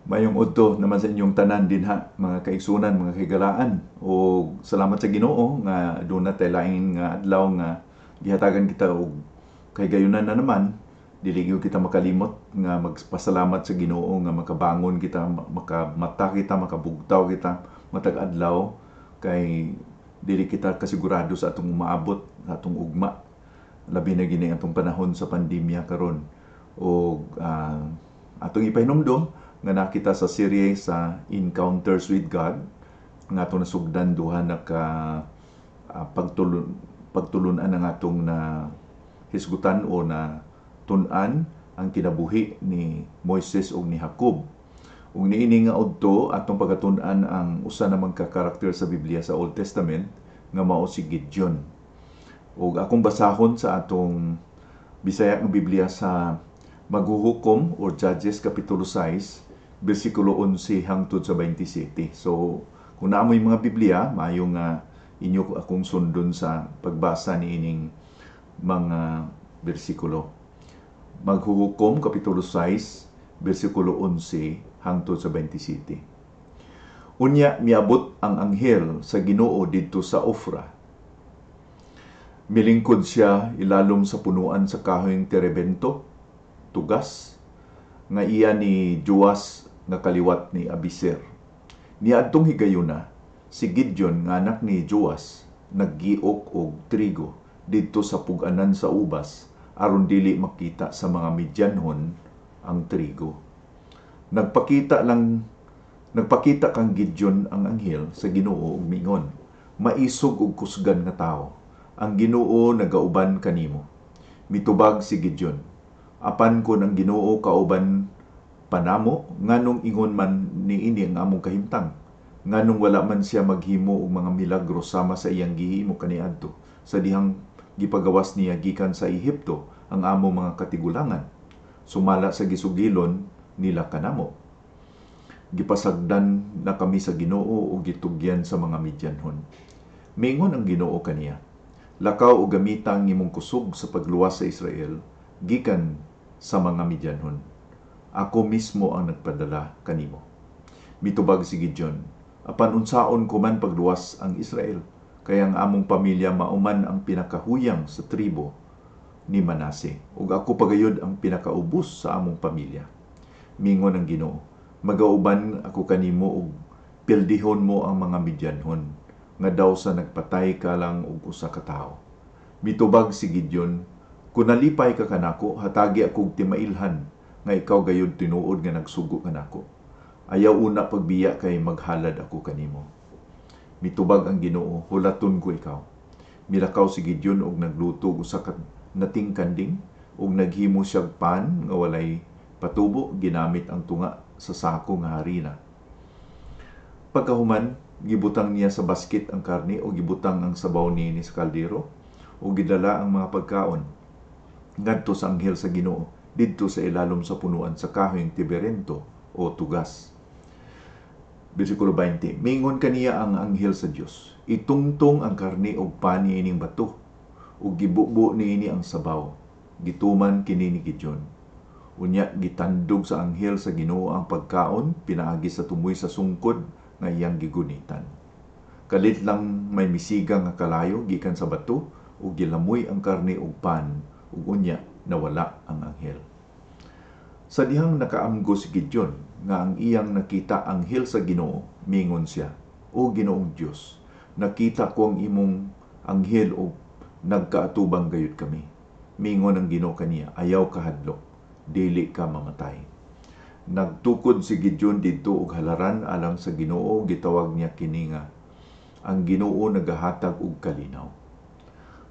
Mayong udto naman sa inyong tanan din ha, mga kaigsunan, mga kaigalaan. O salamat sa Ginoo nga doon na tayo laing nga adlaw nga gihatagan kita og kaygayunan na naman. Dili gyud kita makalimot nga magpasalamat sa Ginoo nga makabangon kita, makamata kita, makabugtaw kita matag adlaw kay dili kita kasigurado sa atong maabot sa atong ugma. Labi na gini atong panahon sa pandemya karon. O atong ipahinomdom nga nakita sa serye sa Encounters with God nga atong nasugdan duha na ka pagtulunan ang atong na hisgutan o na tun-an ang kinabuhi ni Moises ug ni Jacob. Ug niini nga udto atong pagatun-an ang usa namang ka karakter sa Biblia sa Old Testament nga mao si Gideon. Ug akong basahon sa atong Bisaya nga Biblia sa Maghuhukom or Judges Kapitulo 6 versikulo 11 hangtod sa 27. So, kung naamoy mga Biblia, maayo nga inyo akong sundon sa pagbasa ni ining mga bersikulo. Maghuhukom Kapitulo 6 versikulo 11 hangtod sa 27. Unya miabot ang anghel sa Ginoo didto sa Ofra. Milingkod siya ilalom sa punuan sa kahoyng terebento, tugas, nga iya ni Joas nga kaliwat ni Abiser. Niadtong higayuna, si Gideon nga anak ni Joas naggiok og trigo didto sa pug-anan sa ubas aron dili makita sa mga Midyanhon ang trigo. Nagpakita kang Gideon ang anghel sa Ginoo ug mingon, maisog og kusgan nga tawo. Ang Ginoo nagauban kanimo. Mitubag si Gideon, apan kon ang Ginoo kauban panamo, nganong ingon man niini ang among kahimtang, nganong wala man siya maghimo og mga milagro sama sa iyang gihimo kaniadto sa dihang gipagawas niya gikan sa Ehipto ang among mga katigulangan, sumala sa gisugilon nila kanamo. Gipasagdan na kami sa Ginoo ug gitugyan sa mga Midyanhon. Mingon ang Ginoo kaniya, lakaw o gamitang imong kusog sa pagluwas sa Israel gikan sa mga Midyanhon. Ako mismo ang nagpadala kanimo. Mitubag si Gideon, apan unsaon ko man pagluwas ang Israel, kaya ang among pamilya mauman ang pinakahuyang sa tribo ni Manase, ug ako pagayod ang pinakaubos sa among pamilya. Mingon ang Ginoo, magauban ako kanimo ug pildihon mo ang mga Midyanhon, nga daw sa nagpatay ka lang og usa ka tawo. Mitubag si Gideon, kung nalipay ka kanako, hatagi akong timailhan, nga ikaw gayud tinuod nga nagsugo kanako. Ayaw una pagbiya kay maghalad ako kanimo. Mitubag ang Ginoo, hulaton ko ikaw. Milakaw si Gideon og nagluto usa ka nating kanding og naghimo siyag pan nga walay patubo, ginamit ang tunga sa sako nga harina. Pagkahuman, gibutang niya sa basket ang karne o gibutang ang sabaw niini sa kaldero o gidala ang mga pagkaon ngadto sa anghel sa Ginoo didto sa ilalom sa punuan sa kahoyng terebento o tugas. Versikulo 20. Mingon kaniya ang anghel sa Dios, itungtong ang karne og pan niining bato ug gibubo niini ang sabaw. Gituman kini ni Gideon. Unya gitandog sa anghel sa Ginoo ang pagkaon pinaagi sa tumoy sa sungkod nga iyang gigunitan. Kalit lang may misiga nga kalayo gikan sa bato ug gilamoy ang karne ug pan ug unya nawala ang anghel. Sa dihang nakaamgo si Gideon nga ang iyang nakita anghel sa Ginoo, mingon siya, O Ginoong Dios, nakita ko ang imong anghel ug nagkaatubang gayud kami. Mingon ang Ginoo kaniya, ayaw kahadlok, dili ka mamatay. Nagtukod si Gideon didto og halaran alang sa Ginoo, gitawag niya kini nga ang Ginoo nagahatag og kalinaw.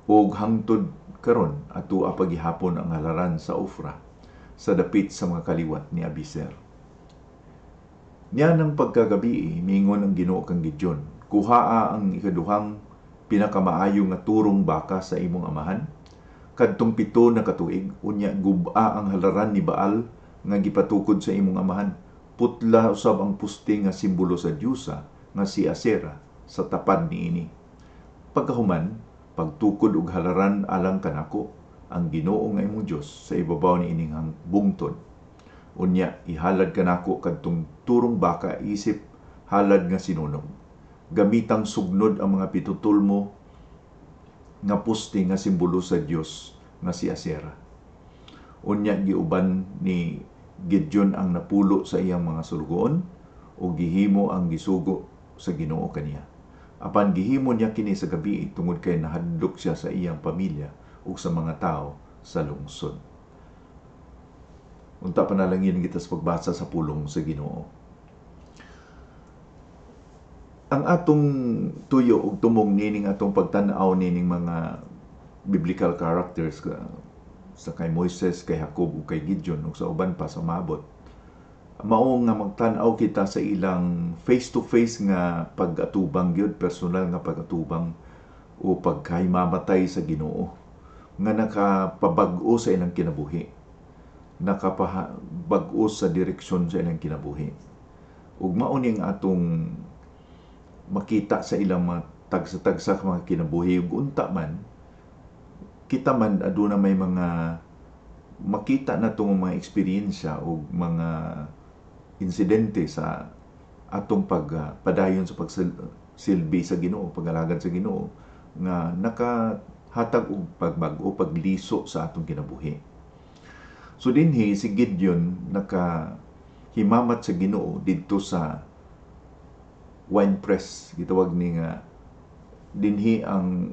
Ug hangtod karon atua pagihapon ang halaran sa Ofra sa dapit sa mga kaliwat ni Abiser. Niya ng pagkagabi, mingon ang Ginoo kang Gideon, kuhaa ang ikaduhang pinakamaayo nga turong baka sa imong amahan. Kadtong 7 na katuig, unya guba ang halaran ni Baal nga gipatukod sa imong amahan. Putla usab ang pusti nga simbolo sa Diyosa nga si Asera sa tapad niini. Pagkahuman, pagtukod og halaran alang kanako ang Ginoo nga imong Dios sa ibabaw ni ining bungtod. Unya ihalad kanako kadtong turong baka isip halad nga sinunog. Gamitang sugnod ang mga pitutol mo nga pusti nga simbolo sa Dios nga si Asera. Unya giuban ni Gideon ang napulo sa iyang mga sulugoon o gihimo ang gisugo sa Ginoo kaniya. Apan gihimo niya kini sa gabi tungod kay nahadlok siya sa iyang pamilya o sa mga tao sa lungsod. Unta panalangin kita sa pagbasa sa pulong sa Ginoo. Ang atong tuyo ug tumong nining atong pagtan-aw nining mga biblical characters sa kay Moises, kay Jacob ug kay Gideon ug sa uban pa sa maabot, mao nga magtan-aw kita sa ilang face-to-face nga pag-atubang gyud, personal nga pag-atubang o pagkahimamatay sa Ginoo nga nakapabag-o sa ilang kinabuhi, nakapabag-o sa direksyon sa ilang kinabuhi. Ug mao ning atong makita sa ilang mga tagsa-tagsa mga kinabuhi ug unta man kita man aduna may mga makita na itong mga eksperyensya o mga insidente sa atong pagpadayon sa pagsilbi sa Ginoo, pag-alagad sa Ginoo nga nakahatag og pagbag-o, pagliso sa atong kinabuhi. So dinhi si Gideon nakahimamat sa Ginoo didto sa wine press, gitawag ni nga dinhi ang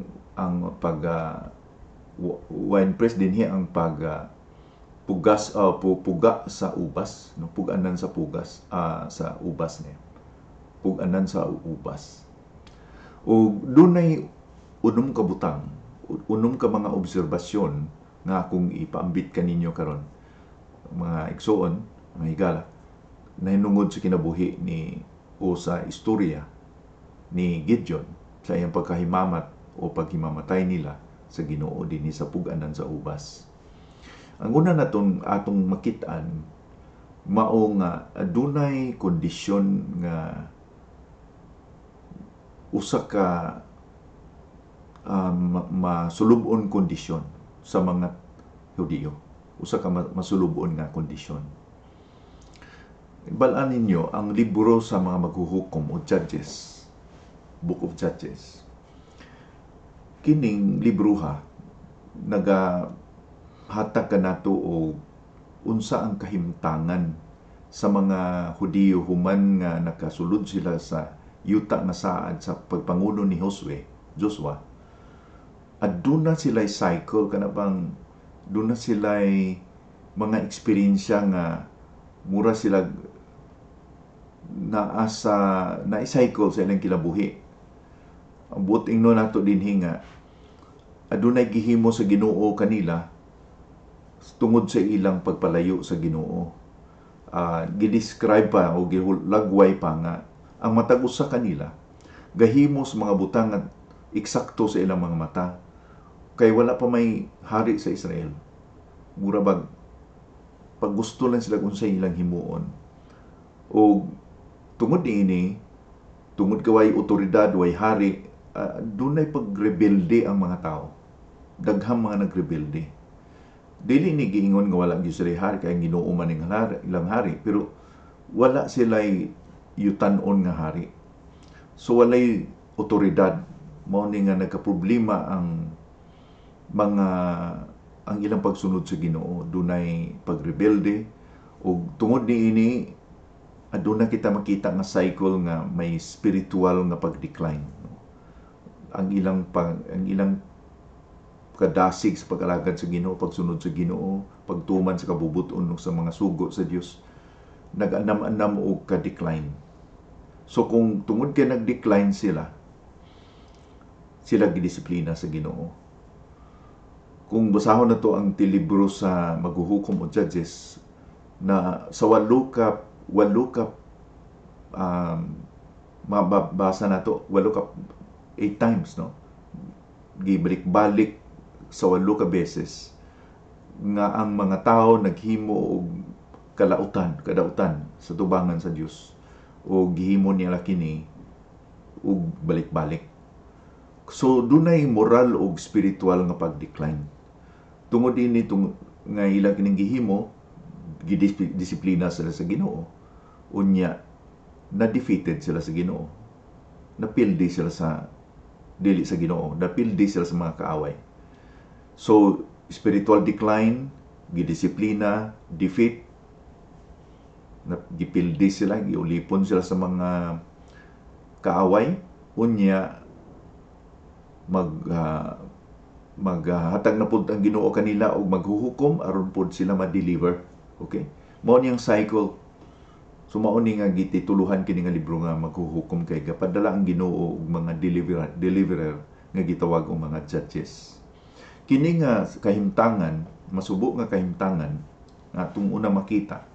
wine press, dinhi ang puga sa ubas, no, puganan sa pugas sa ubas niya, puganan sa ubas. O dunay unom ka butang, unom ka mga obserbasyon nga akong ipaambit kaninyo karon, mga igsoon, mga higala, na hinungod sa kinabuhi ni o sa istorya ni Gideon sa iyang pagkahimamat o paghimamatay nila sa Ginoo dinhi sa puganan sa ubas. Ang una naton atong makitaan mao nga adunay kondisyon nga usa ka masulubon kondisyon sa mga Hudiyo. Usa ka masulubon nga kondisyon. Balaan ninyo ang libro sa mga maghuhukom o Judges, Book of Judges. Kining libruha nagahatag kanato og unsa ang kahimtangan sa mga Hudiyo human nga nakasulod sila sa yuta nga saad sa pagpangulo ni Joshua. Aduna sila'y cycle kanabang duna sila'y mga eksperyensya nga mura sila na-cycle sa ilang kinabuhi. Ang buting no nato dinhi nga adunay gihimo sa Ginoo kanila tungod sa ilang pagpalayo sa Ginoo. Gidescribe pa o gilagway pa nga ang matag usa kanila gahimo sa mga butang nga eksakto sa ilang mga mata kay wala pa may hari sa Israel. Mura bag pag gusto lang sila kung sa ilang himuon. O tungod niini, tungod kaway otoridad, way hari, dunay pagrebelde ang mga tao. Daghang mga nagrebelde. Dili ni giingon nga wala gyud sila hari kay Ginoo man ning ilang hari, pero wala sila'y yutan-on nga hari. So walay otoridad, mao ni nga nagkaproblema ang ilang pagsunod sa Ginoo, dunay pagrebelde ug tungod niini aduna kita makita nga cycle nga may spiritual nga pag-decline. Ang ilang kadasig sa pag-alagad sa Ginoo, pagsunod sa Ginoo, pagtuman sa kabubuton sa mga sugo sa Dios, nag-anam-anam og ka-decline. So kung tungod kay nag-decline sila gidisiplina sa Ginoo. Kung basahon na to ang tilibro sa maghuhukom o Judges, na sa walo ka mabasa na to, 8 times, no? Gibalik-balik sa 8 ka beses nga ang mga tao naghimo og kadautan sa tubangan sa Dios o gihimo nila kini og balik-balik. So dunay moral o spiritual nga pag-decline. Tungod ini nga ila kining gihimo, gidisiplina sila sa Ginoo. Unya na-defeated sila sa Ginoo. Napildi sila sa dili sa Ginoo, napildi sila sa mga kaaway. So spiritual decline, gidisiplina, defeat, gipildi sila, giulipon sila sa mga kaaway, unya maghatag na pud ang Ginoo kanila og maghuhukom aron pud sila ma-deliver. Okay? Mao niyang cycle. So mao ni nga gitituluhan kini nga libro nga maghuhukom kay gapadala ang Ginoo og mga deliverer nga gitawag og mga judges. Kini nga kahimtangan, masubo nga kahimtangan nga atong una makita,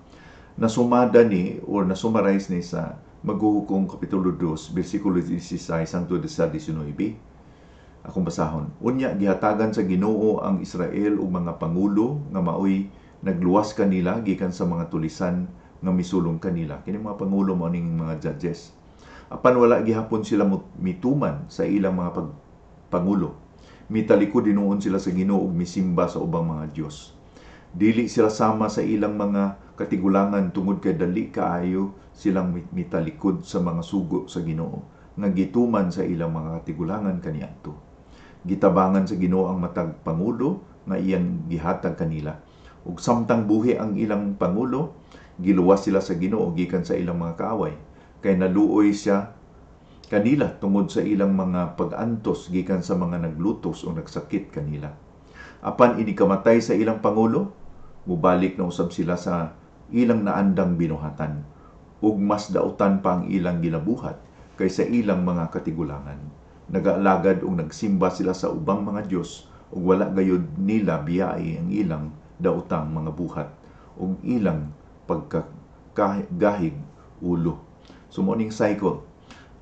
nasumada ni or nasummarize ni sa maghuhukom kapitulo 2 bersikulo 16 hangtod sa 19. Akong basahon. Unya gihatagan sa Ginoo ang Israel og mga pangulo nga maoy nagluwas kanila gikan sa mga tulisan nga misulong kanila. Kini mga pangulo mao ning mga judges. Apan wala gihapon sila mituman sa ilang mga pangulo. Mitalikod dinuon sila sa Ginoo ug misimba sa ubang mga Dios. Dili sila sama sa ilang mga katigulangan tungod kay dali kaayo silang mitalikod sa mga sugo sa Ginoo nga gituman sa ilang mga katigulangan kaniadto. Gitabangan sa Ginoo ang matag pangulo nga iyang gihatag kanila. Ug samtang buhi ang ilang pangulo, giluwas sila sa Ginoo gikan sa ilang mga kaaway kay naluoy siya kanila tungod sa ilang mga pag-antos gikan sa mga naglutos o nagsakit kanila. Apan inikamatay sa ilang pangulo, mubalik na usab sila sa ilang naandang binuhatan ug mas dautan pa ang ilang ginabuhat kaysa ilang mga katigulangan. Nagaalagad ug nagsimba sila sa ubang mga Dios ug wala gayud nila biyai ang ilang daotang mga buhat ug ilang pagkagahig ulo. So mo ning cycle.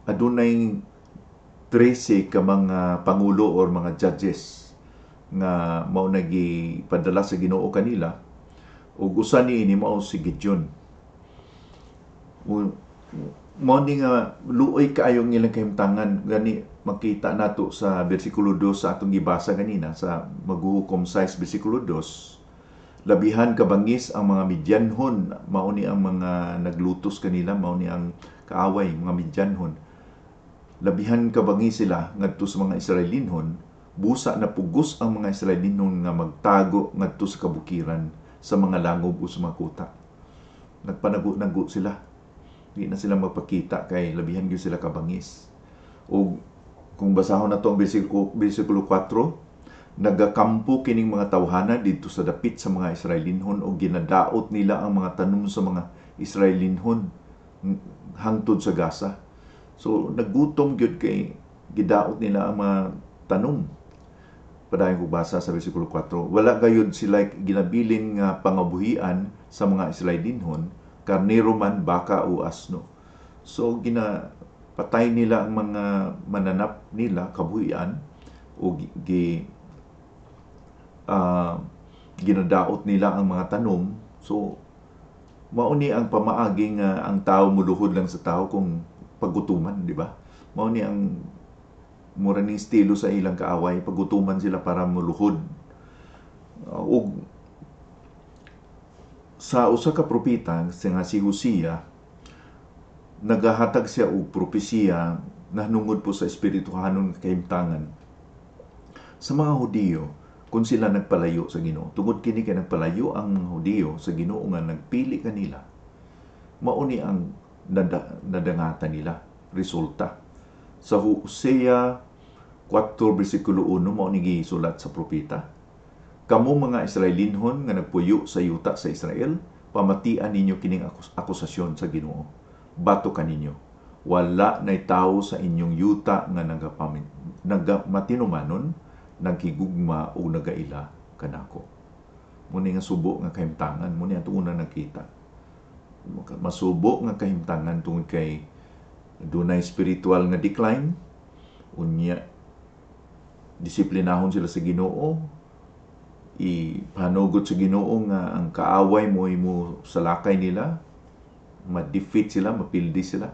Adunay 13 ka mga pangulo or mga judges nga mao nagipadala sa Ginoo kanila ug usa niini mao si Gideon. Mao ni nga luoy kaayo ang ilang kahimtangan gani makita nato sa bersikulo 2 sa atong gibasa kanina sa maghuhukom 6 bersikulo 2. Labihan kabangis ang mga Midyanhon, mao ni ang mga naglutos kanila, mao ni ang kaaway mga Midyanhon. Labihan kabangis sila ngadto sa mga Israelinhon, busa na pugos ang mga Israelinhon nga magtago ngadto sa kabukiran sa mga langob o sa mga kuta. Nagpanago-nago sila. Hindi na sila magpakita kay labihan gyud sila kabangis. O kung basahon na to ang bersikulo 4, nagakampo kining mga tawhana dito sa dapit sa mga Israelinhon o ginadaot nila ang mga tanom sa mga Israelinhon hangtod sa Gaza. So naggutom gyud kay gidaot nila ang mga tanom. Padayon ko basa sa bersikulo 4, wala gayud sila ginabilin nga pangabuhian sa mga Israelinhon, karnero man, baka o asno. So ginapatay nila ang mga mananap nila kabuhian o ginadaot nila ang mga tanom. So mao ni ang pamaagi nga ang tao muluhod lang sa tao kung pagutuman, di ba? Mao ni ang mura ning estilo sa ilang kaaway, pagutuman sila para muluhod. Ug sa usa ka propeta nga si Hosea, nagahatag siya og propesiya nahnungod po sa espirituhanon nga kahimtangan sa mga Hudiyo kung sila nagpalayo sa Ginoo. Tungod kini kay nagpalayo ang mga Hudiyo sa Ginoo nga nagpili kanila, mao ni ang nadangatan nila resulta. Sa Hosea 4 bersikulo 1 mao ni gisulat sa propeta, kamo mga Israelinhon nga nagpuyo sa yuta sa Israel, pamatian ninyo kining akusasyon sa Ginoo. Bato kaninyo, wala nay tawo sa inyong yuta nga nagamatinumanon, nagkigugma o nagaila kanako. Muni nga subo nga kahimtangan, muni ang una nakita. Masubo nga kahimtangan tungod kay dunay spiritual nga decline, unya disiplinahon sila sa Ginoo, ipanugot sa Ginoo nga ang kaaway mo salakay nila, ma-defeat sila, mapildi sila.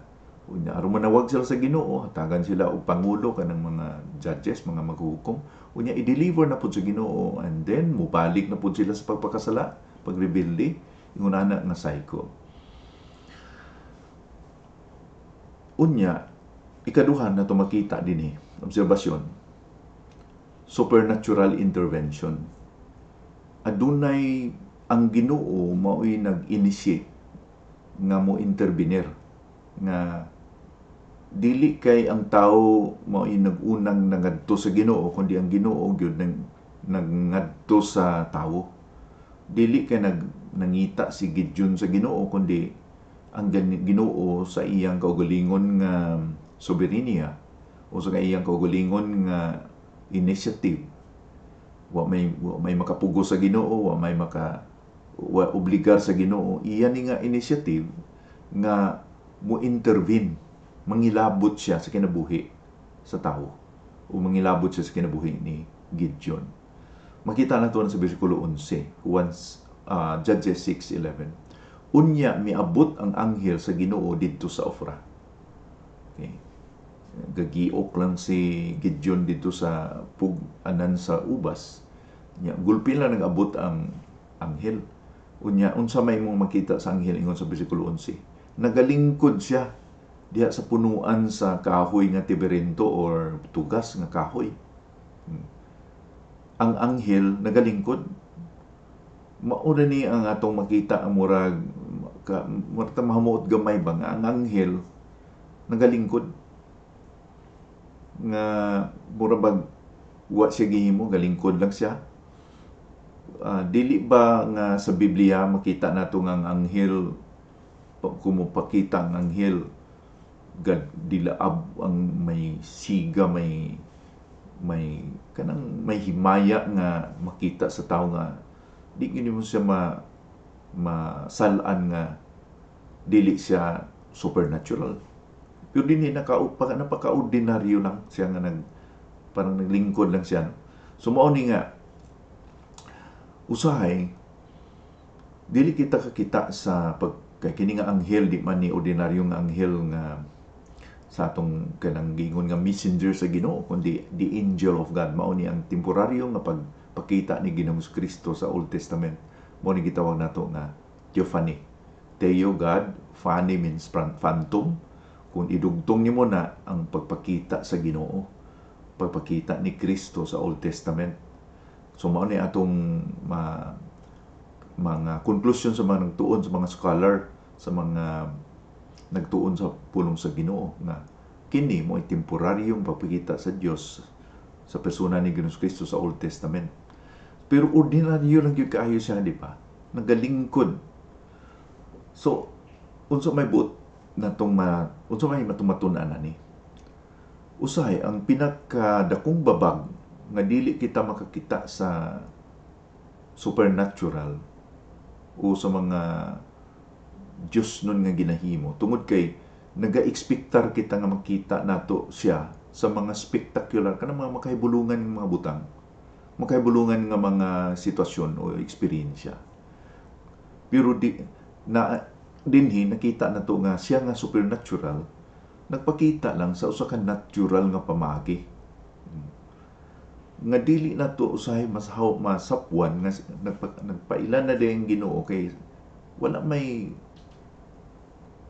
Unya aron manawag sila sa Ginoo, hatagan sila og pangulo kanang mga judges, mga maghuhukom. Unya i-deliver na pud sa Ginoo, and then mubalik na pud sila sa pagpakasala, pagrebelde, ingon ana nga psycho. Unya, ikaduhan na makita dinhi obserbasyon, supernatural intervention. Adunay ang Ginoo mao'y nag-initiate nga mo intervenir, nga dili kay ang tao mao'y nag-unang nangadto sa Ginoo, kundi ang Ginoo gyud nagngadto sa tao. Dili kay nangita si Gideon sa Ginoo, kundi ang Ginoo sa iyang kaugalingon nga soberenya o sa iyang kaugalingon nga initiative. Wa may makapugo sa Ginoo, wa obligar sa Ginoo. Iyan ni nga initiative nga mo intervene, mangilabot siya sa kinabuhi sa tao o mangilabot siya sa kinabuhi ni Gideon. Makita nato sa bersikulo 11, Judges 6:11. Unya miabot ang anghel sa Ginoo didto sa Ofra. Okay. Gagiok lang si Gideon dito sa puganan sa ubas. Gulpin lang nag-abot ang anghel. Unya, unsa may mong makita sa anghel ingon sa bersikulo 11. Nagalingkod siya diha sa punuan sa kahoy nga tiberento or tugas nga kahoy. Ang anghel nagalingkod. Mauna ni ang atong makita ang murag mahamuot gamay ba nga ang anghel nagalingkod nga murabag wa siya gihimo, galingkod lang siya. Dili ba nga sa Biblia makita nato nga ang anghel, kumupakita ang anghel dilaab, ang may siga, may kanang may himaya nga makita sa tao nga di gini mo siya masalan nga dili siya supernatural. Pero din napaka-ordinaryo lang siya nga parang naglingkod lang siya. So mao ni nga usahay dili kita kakita sa kay kini nga anghel, di man ni ordinaryo nga anghel nga sa atong kanang gingon nga messenger sa Ginoo, kundi the angel of God. Mao ni ang temporaryo nga pagpakita ni Ginoong Kristo sa Old Testament. Mao ni gitawag nato nga theophany. Theo God, phany means phantom. Kung idugtong nimo na ang pagpakita sa Ginoo, pagpakita ni Kristo sa Old Testament. So mao ni atong mga conclusion sa mga nagtuon, sa mga scholar, sa mga nagtuon sa pulong sa Ginoo nga kini mo ay temporaryong pagpakita sa Dios sa persona ni Ginoong Kristo sa Old Testament. Pero ordinaryo lang gyud kaayo siya, di ba? Nagalingkod. So unsa may buot natong unsa may matumatunan ani? Usahay ang pinakadakong babag nga dili kita makakita sa supernatural o sa mga Diyos nun nga ginahimo. Tungod kay naga-expectar kita nga makita nato siya sa mga spectacular kanang mga makahibulungan ng mga butang, makahibulungan nga mga sitwasyon o eksperyensya. Pero dinhi nakita nato nga siya nga supernatural nagpakita lang sa usa ka natural nga pamaagi. Nga dili nato usahay masapwan nga nagpailan na din Ginoo kay wala may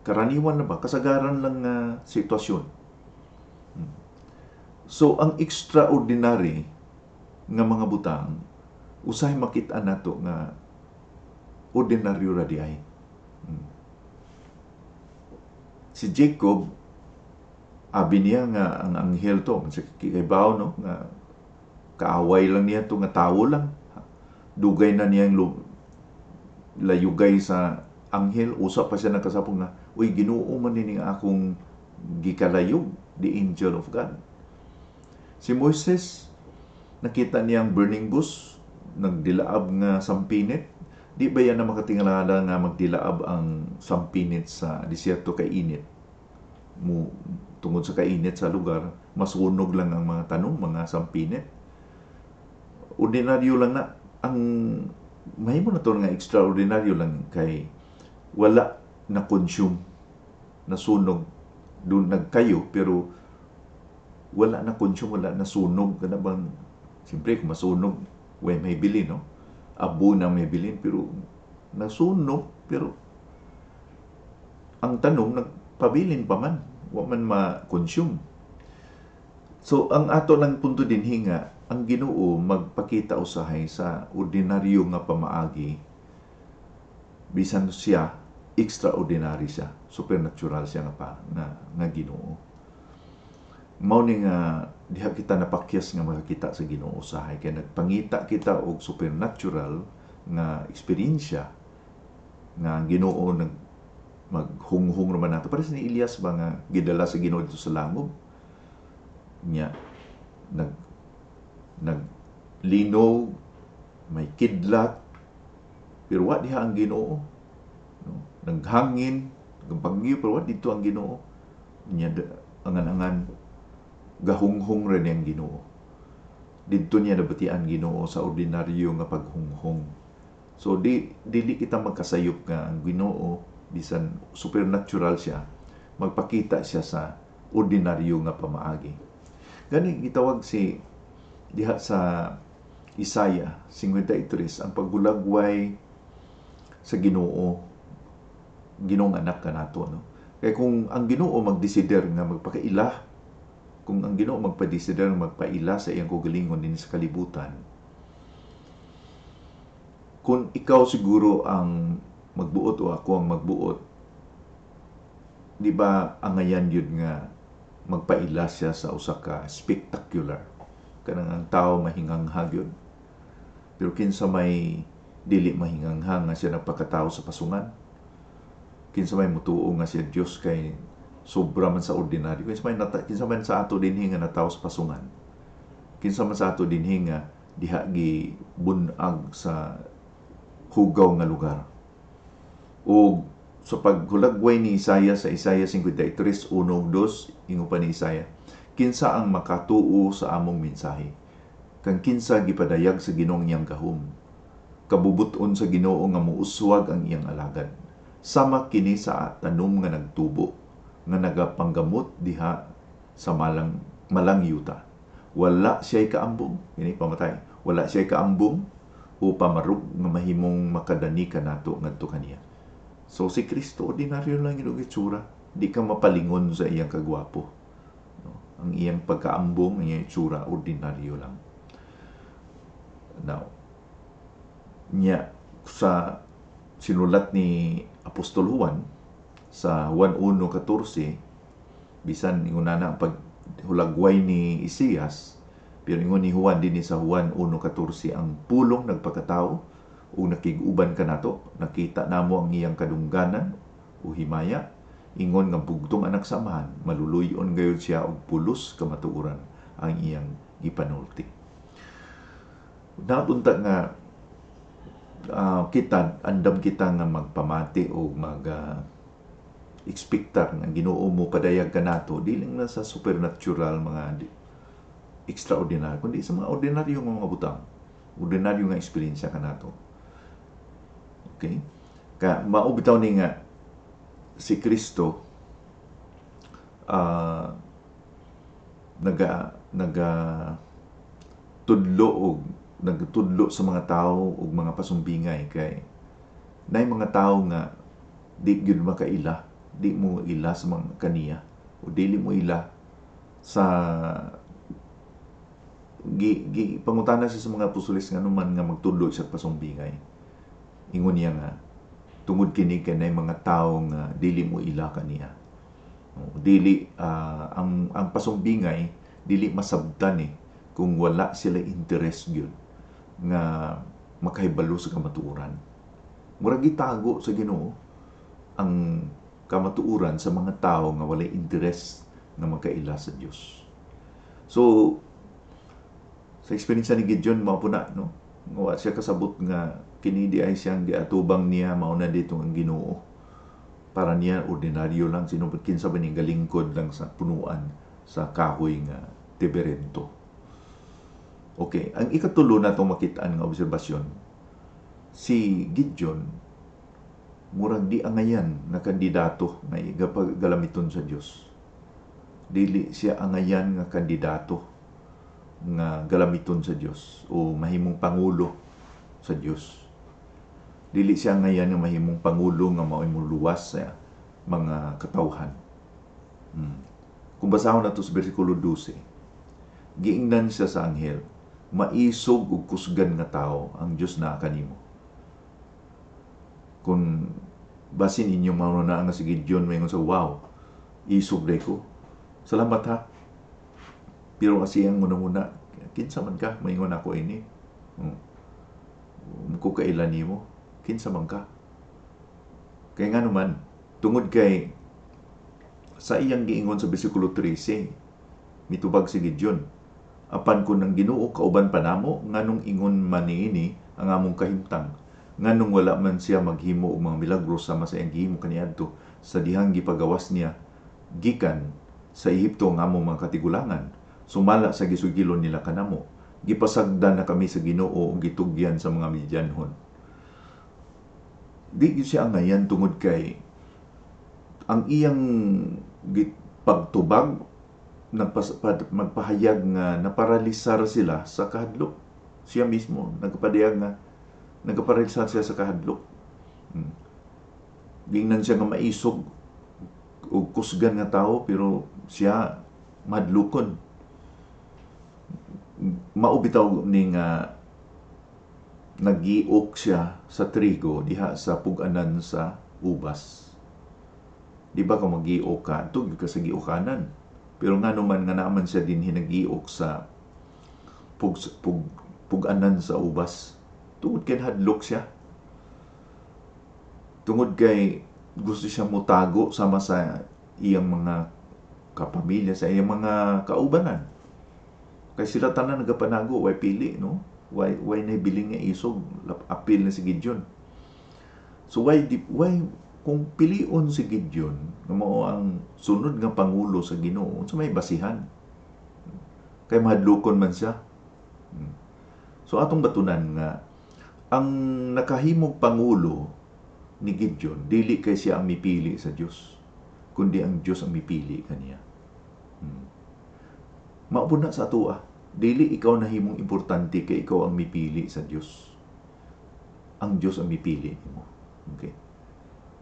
karaniwan na ba, kasagaran lang nga sitwasyon. So ang extraordinary nga mga butang usahay makita nato nga ordinaryo ra diay. Si Jacob, abi niya nga ang anghel to, kaibaw no, nga kaaway lang niya to, nga tawo lang. Dugay na niyang layugay sa anghel, usap pa siya nagkasapong nga, uy, Ginoo man ni akong gikalayog, the angel of God. Si Moises, nakita niyang burning bush, nagdilaab nga sampinit. Di ba yan na makatingala nga magdilaab ang sampinit sa disyerto kay init? Tungod sa kainit sa lugar, masunog lang ang mga tanong, mga sampinit. Ordinaryo lang na. Ang mahimo na to nga extraordinaryo lang kay wala na consume, nasunog. Doon nagkayo, pero wala na consume, wala na sunog. Kana bang, siyempre kung masunog, may bilin, no? Abo na may bilin, pero nasunog, Pero ang tanong, nagpabilin pa man, wa man ma-consume. So ang ato lang punto din hinga, ang Ginoo magpakita usahay sa ordinaryo nga pamaagi, bisan siya extraordinary siya, supernatural siya nga Ginoo. Mao ni nga diha kita napakyas nga makakita sa Ginoo usahay, kay nagpangita kita og supernatural nga eksperyensya nga Ginoo maghunghong naman nato. Pares ni Elias ba nga gidala sa Ginoo dito sa langob nya, naglinog, may kidlat, pero wa diha ang Ginoo, no? Naghangin, nagbagyo, pero wa dito ang Ginoo nya, angan-angan gahunghong rin ang Ginoo. Dito niya nabatian Ginoo sa ordinaryo nga paghunghong. So dili kita magkasayop nga ang Ginoo bisan supernatural siya, magpakita siya sa ordinaryo nga pamaagi. Gani gitawag si diha sa Isaiah 53 ang paggulagway sa Ginoo, Ginoong anak kanato, no? Kay kung ang Ginoo magdesider nga magpakaila, kung ang Ginoo magpadesider nga magpaila sa iyang kaugalingon din sa kalibutan, kung ikaw siguro ang magbuot o ako ang magbuot, di ba angayan yun nga magpaila siya sa usa ka spectacular, kanang ang tao mahinganghag yun. Pero kinsa may dili mahinganghang nga siya nagpakatao sa pasungan, kinsa may mutuo nga siya Dios kay sobra man sa ordinaryo, kinsa man sa ato dinhi nga natawo sa pasungan, kinsa man sa ato dinhi nga diha gi bunag sa hugaw nga lugar. O sa paghulagway ni Isaiah sa Isaiah 53:1-2, ingon pa ni Isaiah, kinsa ang makatuo sa among mensahe, kang kinsa gipadayag sa Ginoong iyang gahom, kabubuton sa Ginoo nga muuswag ang iyang alagad, sama kini sa tanom nga nagtubo, nga nagapanggamot diha sa malang yuta. Wala siya'y kaambong, ini pamatay, wala siya'y kaambong o pamarug nga mahimong makadani kanato ngadto kaniya. So si Kristo ordinaryo lang yung itsura, di ka mapalingon sa iyang kagwapo, no? Ang iyang pagkaambong, ang iyang itsura ordinaryo lang. Now nya sa sinulat ni Apostol Juan sa Juan 1:14, bisan ingunana ang paghulagway ni Isias, pero ingon ni Juan din sa Juan 1:14, ang pulong nagpakatao o nakig-uban kanato, nakita namo ang iyang kadungganan o himaya, ingon nga bugtong anak sa amahan, maluluyon gayud siya og pulos kamatuoran ang iyang gipanulti. Napunta nga kita, andam kita nga magpamati o expectar nga Ginoo mo padayag kanato, dili lang sa supernatural mga extraordinary, kundi sa mga ordinaryo nga mga butang, ordinaryo nga eksperyensya kanato. Okay? Kaya maubitaw ni nga si Kristo nagtudlo sa mga tao ug mga pasumbingay, kay nay mga tao nga di gyud makaila, di mo ila sa mga kaniya o dili mo ila sa pangutana siya sa mga apostoles nga naman nga magtudlo sa pasumbingay. Ingon niya nga tungod kini kanay mga tao nga dili mo ila kaniya, dili ang pasumbingay dili masabtan kung wala sila interes gyud nga makahibalo sa kamatuoran. Murag gitago sa Ginoo ang kamatuoran sa mga tao nga walay interes nga magkaila sa Dios. So sa eksperyensya ni Gideon mao po na, no, wa siya kasabot nga kini di ay siyang giatubang niya, mauna dito ang Ginoo. Para niya ordinaryo lang, sinubot kinsa ba ni galingkod lang sa punuan sa kahoy nga Teberento. Okay, ang ikatulo na itong makitaan nga obserbasyon, si Gideon murag di angayan na kandidato nga galamiton sa Dios. Dili siya angayan nga kandidato nga galamiton sa Dios o mahimong pangulo sa Dios. Dili siya ngayon nga mahimong pangulo nga mao imong luwas sa mga katawhan. Kung basahon nato sa bersikulo 12, giingnan siya sa anghel, maisog ug kusgan nga tao ang Dios naa kanimo. Kung basin inyo mao na nga si Gideon mayngon sa wow, isog day ko. Salamat ha. Pero kasi ang muna kinsa man ka mayngon ako ini. Ko kailan nimo? Kinsa man ka? Kaya nga naman, tungod kay sa iyang giingon sa bersikulo 13, mitubag si Gideon, apan kun ang Ginoo kauban pa namo, nganong ingon man niini ang among kahimtang, nganong wala man siya maghimo og mga milagro sama sa iyang gihimo kaniadto sa dihang gipagawas niya gikan sa Ehipto ang among mga katigulangan, sumala sa gisugilon nila kanamo, gipasagdan na kami sa Ginoo ug gitugyan sa mga Midianhon. Di siya ngayan tungod kay ang iyang pagtubag magpahayag nga naparalisar sila sa kahadlok. Siya mismo nagpadayag nga nagaparalisar siya sa kahadlok. Gingnan siya nga maisog o kusgan nga tao pero siya madlukon. Maubitaw ni nga nagiok siya sa trigo diha sa puganan sa ubas. Di ba kung mag-iok ka, tugig ka sa giukanan. Pero nga naman nga naman siya din hinagiok sa puganan sa ubas. Tungod kay hadlok siya. Tungod kay gusto siya mutago sama sa iyang mga kapamilya, sa iyang mga kaubanan. Kay sila tanan nagapanago, way pili, no? Way naibiling nga isog, apil na si Gideon. So why kung pilion si Gideon nga mao ang sunod nga pangulo sa Ginoo, sa may basihan. Kay mahadlokon man siya. So atong batunan nga ang nakahimog pangulo ni Gideon dili kay siya ang mipili sa Dios, kundi ang Dios ang mipili kaniya. Maupod na sa ato dili ikaw nahimong importante kay ikaw ang mipili sa Dios. Ang Dios ang mipili nimo. Okay?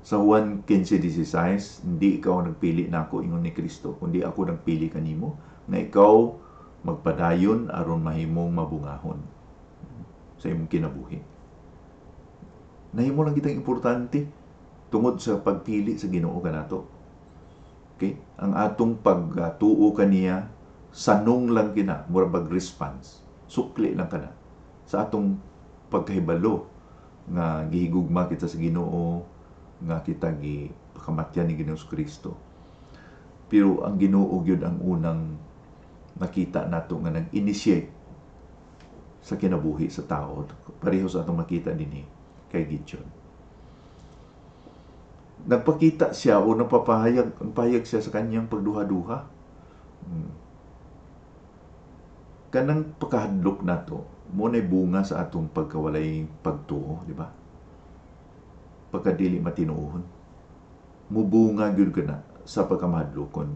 Sa Juan 15:16, hindi ikaw nagpili nako ingon ni Kristo, kundi ako nagpili kanimo nga ikaw magpadayon aron mahimong mabungahon sa imong kinabuhi. Nahimo lang kitang importante tungod sa pagpili sa Ginoo kanato. Okay? Ang atong pagtuo kaniya sanong lang kina, murag response. Sukli lang kana sa atong pagkahibalo nga gihigugma kita sa Ginoo, nga kita gipakamatyan ni Ginoong Kristo. Pero ang Ginoo gyud ang unang nakita nato nga nag-initiate sa kinabuhi sa tao. Pareho sa atong makita dinhi kay Gideon. Nagpakita siya o nagpapahayag siya sa kanyang pagduha-duha. Kanang pagkahadlok nato, mo na bunga sa atong pagkawalay pagtuo, di ba? Pagkadili matinuohon. Mubunga gyud kana sa pagkamahadlokon.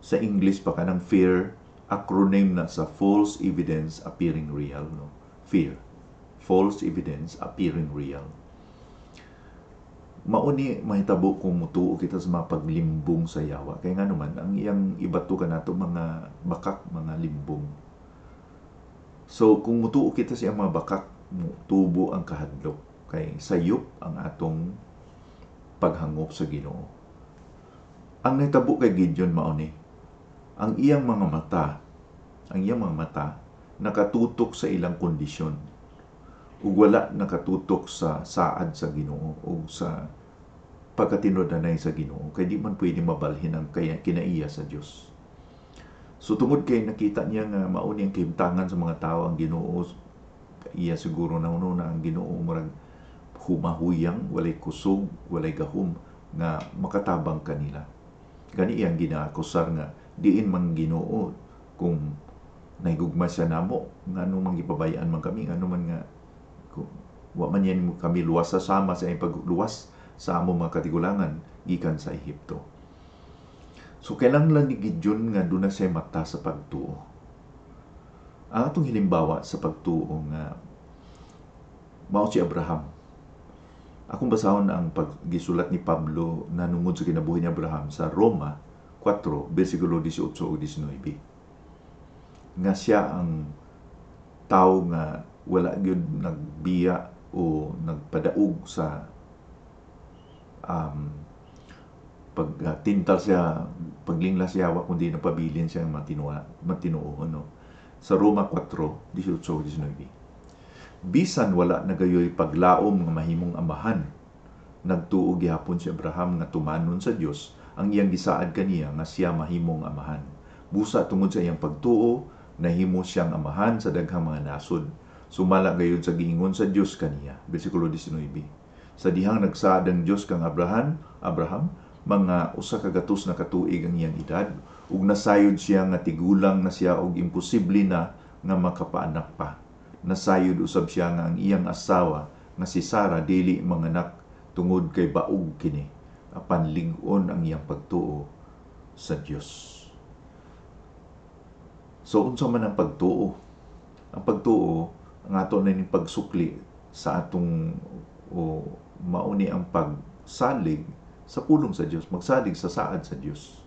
Sa English pa kanang fear, acronym na sa false evidence appearing real, no? Fear, false evidence appearing real. Mauni mahitabo kung mutuo kita sa mga paglimbong sa yawa. Kaya nga naman, ang iyang ibato ka nato mga bakak, mga limbong. So, kung mutuo kita sa mga bakak, tubo ang kahadlok. Kay sayop ang atong paghangop sa Ginoo. Ang nahitabo kay Gideon mauni, ang iyang mga mata, nakatutok sa ilang kondisyon. Ug wala nakatutok sa saad sa Ginoo o sa pagkatinud-anay sa Ginoo, kay di man pwede mabalhin ang kinaiya sa Dios. So tungod kay nakita niya nga mauni ang kahimtangan sa mga tao ang Ginoo, iya siguro na ang Ginoo murag humahuyang, walay kusog, walay gahom nga makatabang kanila. Gani iyang ginaakusar nga diin man Ginoo kung nahigugma siya namo, ngano man gipabayaan man kami, ngano man nga wa man yan kami luwas sa sama sa pagluwas sa among mga katigulangan gikan sa Ehipto. So kailangan ni Gideon nga doon na siya mata sa pagtuo. Ang atong hilimbawa sa pagtuo nga mao si Abraham. Akong basahon ang paggisulat ni Pablo na nungod sa kinabuhi ni Abraham sa Roma 4, versikulo 18 o 19. Nga siya ang tao nga wala gyud nagbiya o nagpadaog sa pagtintal siya, paglinglas siya, kundi napabilin siya matinuo. Sa Roma 4, 18, 19. Bisan wala nagayoy paglaom nga mahimong amahan, nagtuo gihapon si Abraham nga tumanon sa Dios ang iyang gisaad kaniya nga siya mahimong amahan. Busa tungod sa iyang pagtuo, nahimo siyang amahan sa daghang mga nasod. Sumala gayud sa giingon sa Dios kaniya. Bersikulo 19. Sa dihang nagsaad ang Dios kang Abraham, mga usa ka gatos na katuig ang iyang edad, ug nasayod siya nga tigulang na siya og imposible na nga makapaanak pa. Nasayod usab siya nga ang iyang asawa nga si Sarah dili manganak tungod kay baog kini, apan lig-on ang iyang pagtuo sa Dios. So unsa man ang pagtuo? Ang pagtuo ang ato na ning pagsukli sa atong mauni ang pagsalig sa pulong sa Dios, magsalig sa saad sa Dios.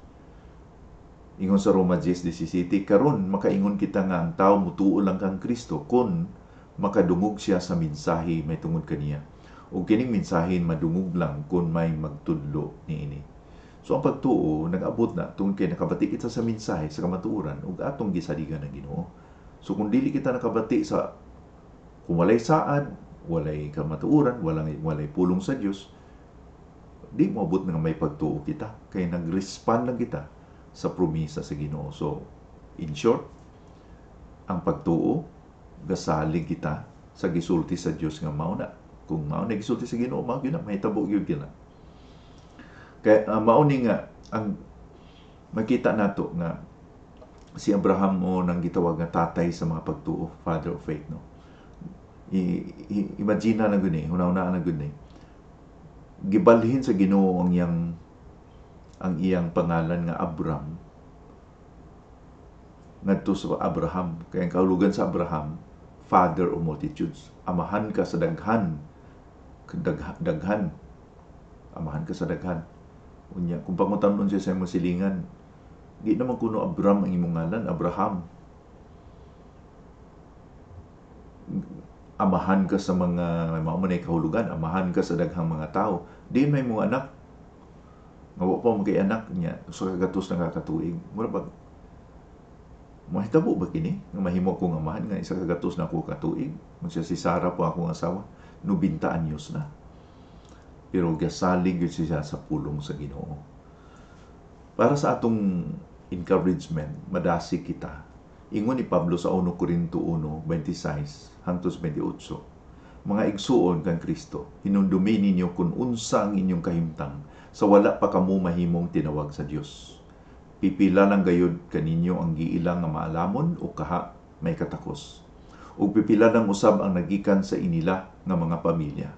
Ingon sa Roma 10:17, karon makaingon kita nga ang tao mutuo lang kang Kristo kun makadungog siya sa mensahe may tungod kaniya. Ug kining mensahe madungog lang kun may magtudlo niini. So ang pagtuo nag-abot na tungod kay nakabati kita sa mensahe sa kamatuoran ug atong gisaligan ng Ginoo. So kung dili kita nakabati sa kung walay saad, walay kamatuoran, walay pulong sa Dios, di mo abot nga may pagtuo kita kay nag-respond lang kita sa promisa sa Ginoo. So in short, ang pagtuo gasalig kita sa gisulti sa Dios nga mao na. Kung mao na gisulti sa Ginoo, mao gyud na mahitabo gyud kita. Kay mao ni nga ang makita nato nga si Abraham mo nang gitawag nga tatay sa mga pagtuo, father of faith, no. Imagine na gud ni, hunaw-na na gud ni. Gibalhin sa Ginoo ang iyang pangalan nga Abram ngadto sa Abraham, kay ang kahulugan sa Abraham, father of multitudes. Amahan ka sa daghan, amahan ka sa daghan. Unya kung pangutan-on siya sa imong silingan, di naman kuno Abram ang imong ngalan, Abraham. Amahan ka sa mga mao man ay kahulugan, amahan ka sa daghang mga tao. Di may mga anak. Nga wa pa magkay anak niya, sa kagatos na kakatuig. Mura ba mahitabo ba kini nga mahimo akong amahan nga isa ka gatos na ako katuig? Kung siya si Sarah po akong asawa, 90 anyos na. Pero gasalig yun siya sa pulong sa Ginoo. Para sa atong encouragement, madasi kita. Ingon ni Pablo sa 1 Corinto 1:26 hangtod 28. Mga igsuon kang Kristo, hinundumi ninyo kung unsa ang inyong kahimtang sa wala pa kamo mahimong tinawag sa Dios. Pipila lang gayud kaninyo ang giilang nga maalamon o kaha may katakos. Ug pipila lang usab ang nagikan sa inila nga mga pamilya.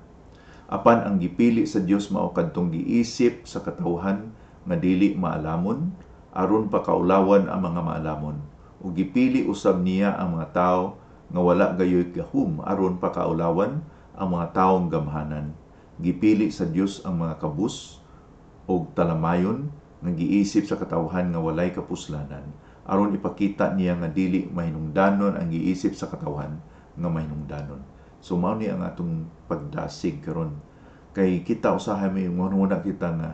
Apan ang gipili sa Dios mao kadtong giisip sa katawhan nga dili maalamon aron pakaulawan ang mga maalamon. Ug gipili usab niya ang mga tawo nga wala gayoy gahum aron pakaulawan ang mga taong gamhanan. Gipili sa Dios ang mga kabus og talamayon nga giisip sa katawhan nga walay kapuslanan aron ipakita niya nga dili mahinungdanon ang giisip sa katawhan nga mahinungdanon. So mao ni ang atong pagdasig karon kay kita usahay may muna kita nga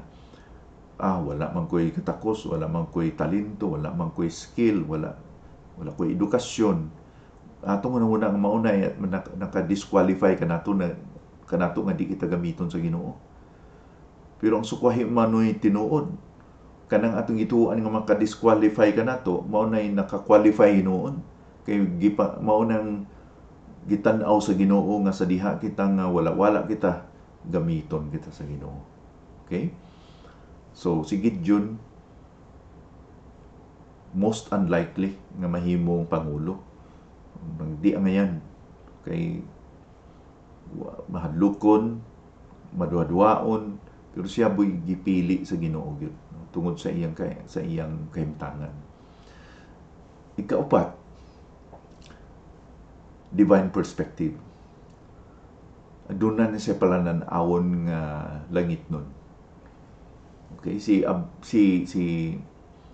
wala man ko'y katakos, wala man ko'y talento, wala man ko'y skill, wala ko'y edukasyon. Atong una nga maunay at naka-disqualify kanato nga di kita gamiton sa Ginoo. Pero ang sukwahi manoy tinuod kanang atong ituan nga maka-disqualify kanato mao nay naka-qualify noon kay mao nang gitan-aw sa Ginoo nga sa diha kita nga wala kita gamiton kita sa Ginoo. Okay? So si Gideon most unlikely nga mahimong pangulo. Di angayan kay mahadlukon, maduadwaon, pero siya boy gipili sa Ginoo gyud tungod sa iyang kahimtangan. Ikaapat, divine perspective. Doon na siya palanan awon nga langit nun. Okay, si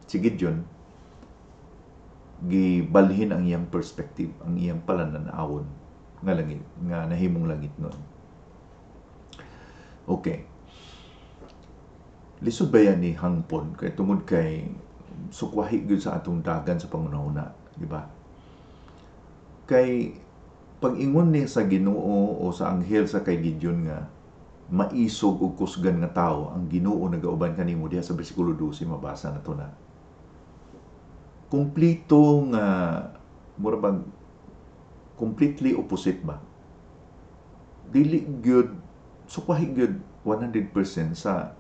Gideon gibalhin ang iyang perspective, ang iyang palanan-awon nga langit, nga nahimong langit nun. Okay. Lisod ba yan ni hangpon kay tungod kay sukwahi gyud sa atong dagan sa pangunahuna, di ba? Kay pag-ingon ni sa Ginoo o sa anghel sa kay Gideon nga maisog og kusgan nga tawo, ang Ginoo nagauban kanimo diha sa bersikulo 12 mabasa nato na. Kumplito nga mura bang completely opposite ba? Dili gyud sukwahi gyud 100% sa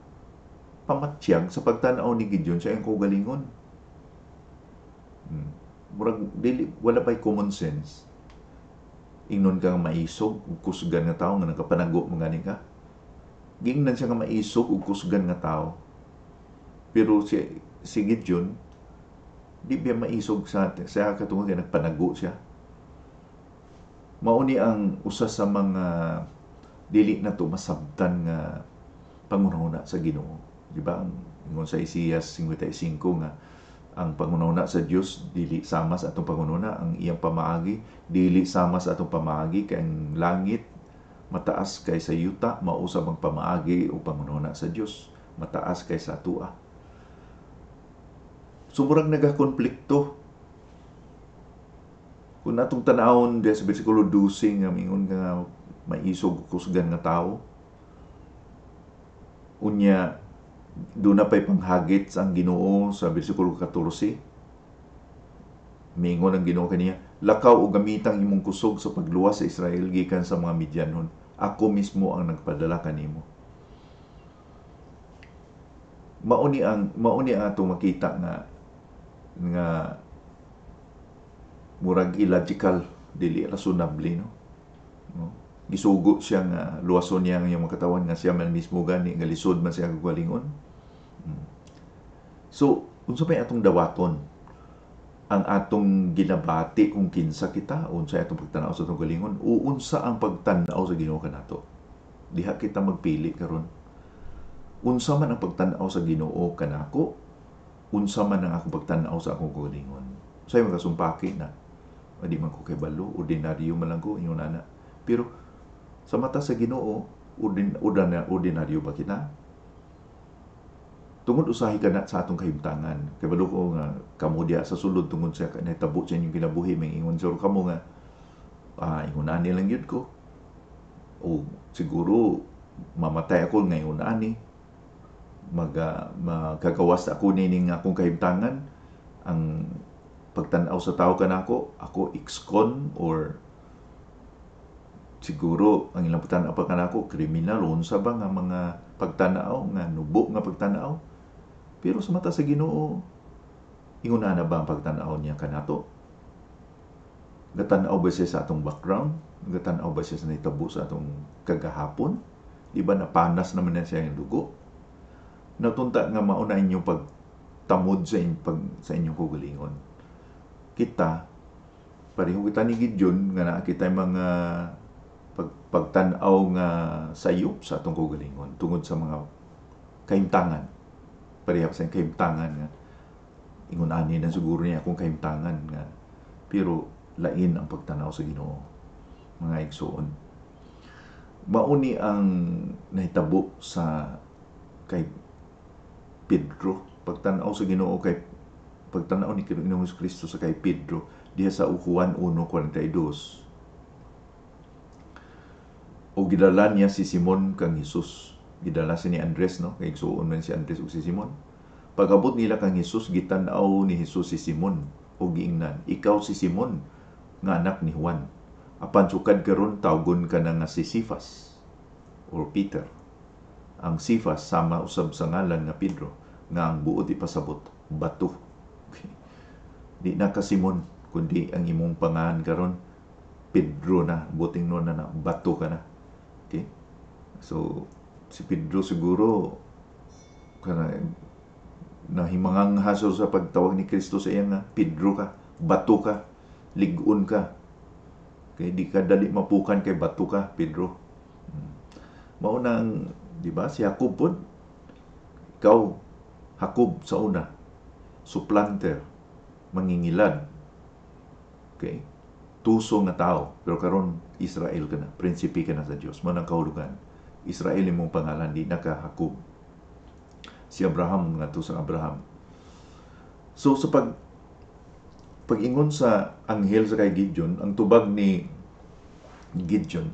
pamatiyag sa pagtan-aw ni Gideon sa iyang kaugalingon. Murag dili wala pay common sense. Ingnon ka nga maisog ug kusgan nga tawo nga nagapanago mo gani ka. Giingnan siya nga maisog ug kusgan nga tawo. Pero si Gideon di biya maisog sa katungod kay nagpanago siya. Mao ni ang usa sa mga dili na to masabtan nga pangunahuna sa Ginoo. Di ba? Ingon sa Isaias 55 nga ang pangunahuna sa Dios dili sama sa atong pangunahuna, ang iyang pamaagi dili sama sa atong pamaagi, kay ang langit mataas kaysa yuta, mausab ang pamaagi o pangunahuna sa Dios mataas kaysa atua. Sumurag nagakonflikto. Kung atong tanawon sa bersikulo 12 nga mingon nga maisog kusgan nga tawo, unya doon na pa'y panghagit sa ang Ginoo sa bersikulo 14. Mingon ang Ginoo kaniya, lakaw o gamitang imong kusog sa pagluwas sa Israel gikan sa mga Midyanon. Ako mismo ang nagpadala kanimo. Mao ni ang atong makita nga murag illogical, dili rationable, no? Gisugo siya nga luwason niya ang iyang katawan nga siya man mismo gani nga lisod man siya kagalingon. So unsa may atong dawaton ang atong ginabati kung kinsa kita, unsa atong pagtan-aw sa atong galingon, o unsa ang pagtan-aw sa Ginoo kanato. Diha kita magpili karon. Unsa man ang pagtan-aw sa Ginoo kanako, unsa man ang akong pagtan-aw sa akong galingon. Say magasumpaki na di man ko kay balo, ordinaryo man lang ko ingon ana. Pero sa mata sa Ginoo, ordinaryo ba kita? Tungod usahi ka na sa atong kahimtangan. Kay balo ko nga kamo diha sa sulod tungod sa nahitabo sa inyong kinabuhi, may ingon sir kamo nga ingon ani lang yun ko. O siguro mamatay ako ngayon ani. Magkagawas ako nining akong kahimtangan. Ang pagtan-aw sa tao kanako, ako ex-con or siguro ang ilang pagtanaw pa kanako kriminal, unsa ba nga mga pagtanaw nga nubo nga pagtanaw. Pero sa mata sa Ginoo, ingon na ba ang pagtanaw niya kanato? Gatanaw ba siya sa atong background? Gatanaw ba siya sa nahitabo sa atong kagahapon? Di ba napanas naman na siya yung dugo? Natunta nga mauna inyong pagtamod sa inyong kugalingon. Kita, pareho kita ni Gideon nga nakita yung mga pagtanaw nga sayop sa atong kugalingon tungod sa mga kahimtangan. Pareho sa kahimtangan nga ingon ani na siguro niya akong kahimtangan nga, pero lain ang pagtanaw sa Ginoo, mga igsoon. Mauni ang nahitabo sa kay Pedro, pagtanaw sa Ginoo kay pagtanaw ni Ginoong Kristo sa kay Pedro diha sa Juan 1:42. O gidala niya si Simon kang Hesus. Gidala si ni Andres, no? Kay igsuon man si Andres ug si Simon. Pag-abot nila kang Hesus, gitan-aw ni Hesus si Simon o giingnan, ikaw si Simon nga anak ni Juan. Apan sukad karon tawgon ka na nga si Sifas or Peter. Ang Sifas sama usab sa ngalan nga Pedro, nga ang buot ipasabot bato. Okay. Di na ka Simon, kundi ang imong pangalan karon Pedro na, buting no na bato ka na. Okay? So si Pedro siguro kana nahimangang hasol sa pagtawag ni Kristo sa iya nga Pedro ka, bato ka, ligon ka. Kay di ka dali mapukan kay bato ka, Pedro. Mao nang, di ba, si Jacob po, ikaw, Jacob sa una, supplanter, mangingilad, okay? Tuso nga tao, pero karon Israel ka na, prinsipe ka na sa Dios. Mao nang kahulugan. Israel imong pangalan, di na ka Jacob. Si Abraham nga to sa Abraham. So sa pag-ingon sa anghel sa kay Gideon, ang tubag ni Gideon,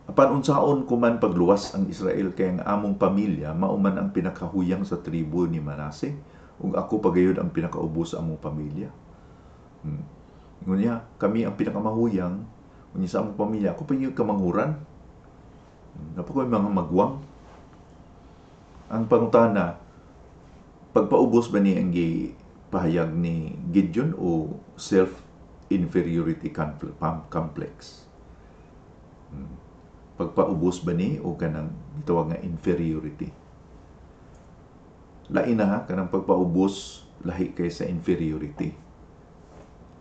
apan unsaon kuman pagluwas ang Israel kay ang among pamilya mauman ang pinakahuyang sa tribo ni Manase ug ako pagayod ang pinakaubos sa among pamilya. Ngunya, kami ang pinakamahuyang unya sa among pamilya, ako pa yung kamanghuran. Napakoy mga magwang. Ang pangutana, pagpaubos ba ni ang pahayag ni Gideon o self-inferiority complex? Pagpaubos ba ni o kanang gitawag nga inferiority? Lain na ha, kanang pagpaubos lahi kay sa inferiority.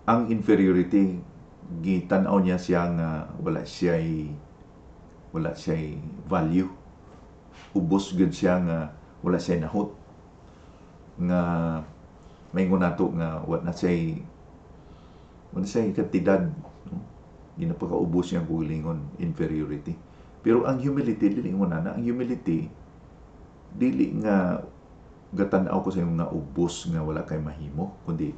Ang inferiority, gitanaw niya siya nga wala siya'y value. Ubos gud siya nga wala siya'y nahot. Nga may nato nga wala siya'y kantidad. Di na pagkaubos siyang kugilingon, inferiority. Pero ang humility, dili mo na ang humility, dili nga gatanaw ko sa iyong nga ubos nga wala kay mahimo, kundi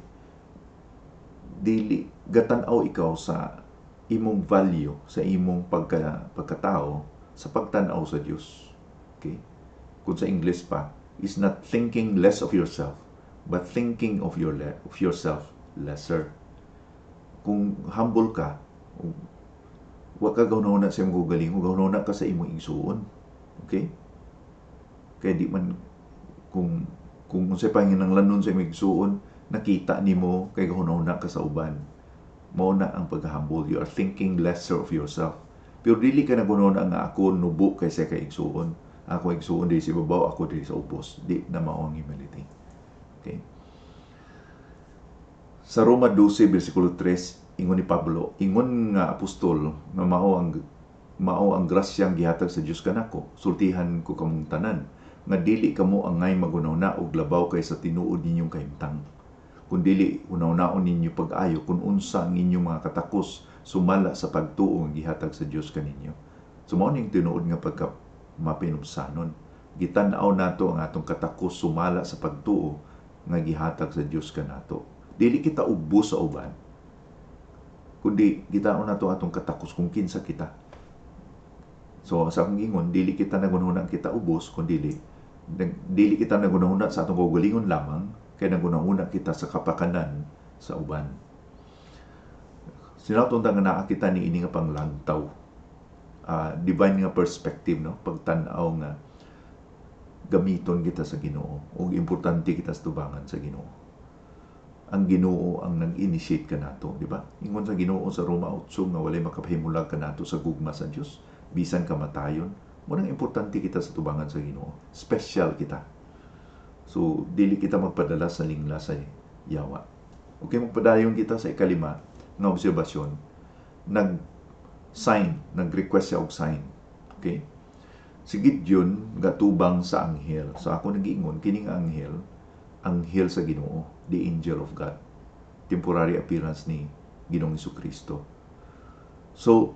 dili gatanaw ikaw sa imong value, sa imong pagkatao, sa pagtanaw sa Dios. Okay? Kung sa English pa, is not thinking less of yourself, but thinking of yourself lesser. Kung humble ka, wa ka gawna sa imong gugaling, gawna ka sa imong igsuon. Okay? Kaya di man kung unsay panginahanglanon sa imong igsuon, nakita nimo kay gawna ka sa uban. Mao na ang pag-humble. You are thinking lesser of yourself. Pero dili ka na gawna nga ako nubo kay sa kay igsuon. Ako igsuon di sa ibabaw, ako di sa ubos. Di na mao ang humility. Okay? Sa Roma 12 bersikulo 3, ingon ni Pablo, ingon nga apostol nga mao ang grasyang gihatag sa Dios kanako, sultihan ko kamong tanan nga dili kamo angay magunaw-na og labaw kay sa tinuod ninyong kahimtang, kun dili unaw-naon ninyo pag-ayo kun unsa ang inyong mga katakos sumala sa pagtuo nga gihatag sa Dios kaninyo. So mao ning tinuod nga pagka mapinubsanon, gitan-aw nato ang atong katakos sumala sa pagtuo nga gihatag sa Dios kanato. Dili kita ubos sa uban, kundi gitaon nato atong katakos kung kinsa kita. So sa akong ingon, dili kita nagunahuna kita ubos, kundi dili kita nagunahuna sa atong kaugalingon lamang, kay nagunahuna kita sa kapakanan sa uban. Sinatong nga naa kita ni ini nga panglantaw, divine nga perspective, no? Pagtan-aw nga gamiton kita sa Ginoo ug importante kita sa tubangan sa Ginoo. Ang Ginoo ang nag-initiate kanato, di ba? Ingon sa Ginoo sa Roma 8 nga walay makapahimulag kanato sa gugma sa Dios bisan kamatayon. Mo nang importante kita sa tubangan sa Ginoo. Special kita. So dili kita magpadala sa lingla sa yawa. Okay, magpadayon kita sa ikalima nga obserbasyon. Nag-request siya og sign. Okay? Si Gideon gatubang sa anghel. So ako nag-iingon kining anghel sa Ginoo, the angel of God, temporary appearance ni Ginoong Jesucristo. So